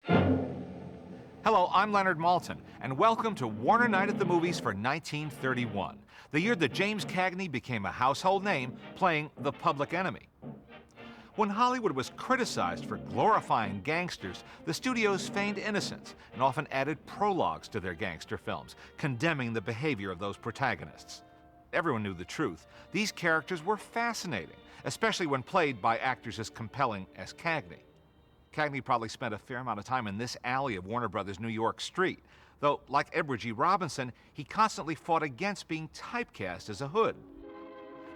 Hello, I'm Leonard Maltin, and welcome to Warner Night at the Movies for 1931, the year that James Cagney became a household name playing the Public Enemy. When Hollywood was criticized for glorifying gangsters, the studios feigned innocence and often added prologues to their gangster films, condemning the behavior of those protagonists. Everyone knew the truth. These characters were fascinating, especially when played by actors as compelling as Cagney. Cagney probably spent a fair amount of time in this alley of Warner Brothers' New York street, though, like Edward G. Robinson, he constantly fought against being typecast as a hood.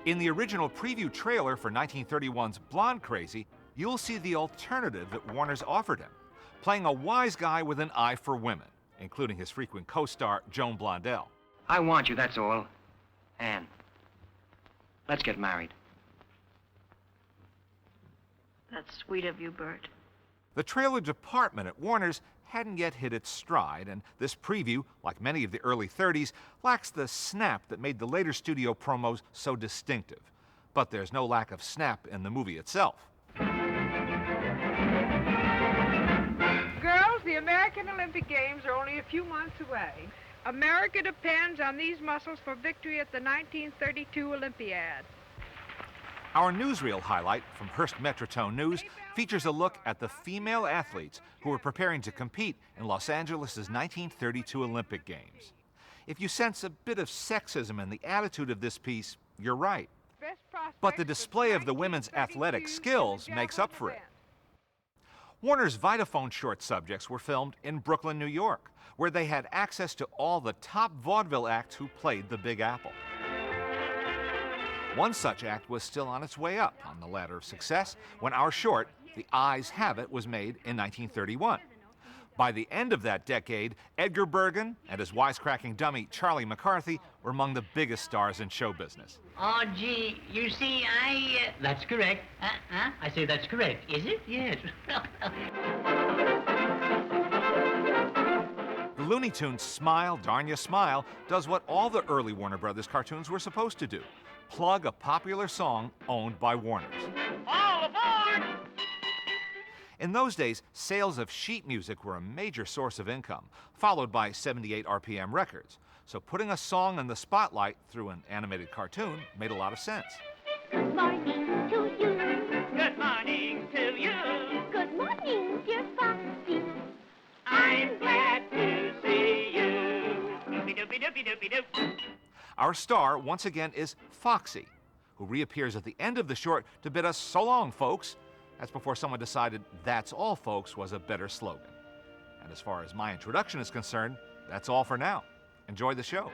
In the original preview trailer for 1931's Blonde Crazy, you'll see the alternative that Warner's offered him, playing a wise guy with an eye for women, including his frequent co-star Joan Blondell. I want you, that's all. Anne, let's get married. That's sweet of you, Bert. The trailer department at Warner's hadn't yet hit its stride, and this preview, like many of the early 30s, lacks the snap that made the later studio promos so distinctive. But there's no lack of snap in the movie itself. Girls, the American Olympic Games are only a few months away. America depends on these muscles for victory at the 1932 Olympiad. Our newsreel highlight from Hearst Metrotone News features a look at the female athletes who were preparing to compete in Los Angeles' 1932 Olympic Games. If you sense a bit of sexism in the attitude of this piece, you're right. But the display of the women's athletic skills makes up for it. Warner's Vitaphone short subjects were filmed in Brooklyn, New York, where they had access to all the top vaudeville acts who played the Big Apple. One such act was still on its way up on the ladder of success when our short, The Eyes Have It, was made in 1931. By the end of that decade, Edgar Bergen and his wisecracking dummy Charlie McCarthy were among the biggest stars in show business. Oh, gee, you see, That's correct. I say that's correct. Is it? Yes. The Looney Tunes Smile, Darn Ya Smile does what all the early Warner Brothers cartoons were supposed to do: plug a popular song owned by Warner's. All aboard! In those days, sales of sheet music were a major source of income, followed by 78 RPM records. So putting a song in the spotlight through an animated cartoon made a lot of sense. Good morning to you. Good morning to you. Good morning, dear Foxy. I'm glad to see you. Doopy doopy doopy doopy doop. Our star, once again, is Foxy, who reappears at the end of the short to bid us so long, folks. That's before someone decided "That's all, folks" was a better slogan. And as far as my introduction is concerned, that's all for now. Enjoy the show.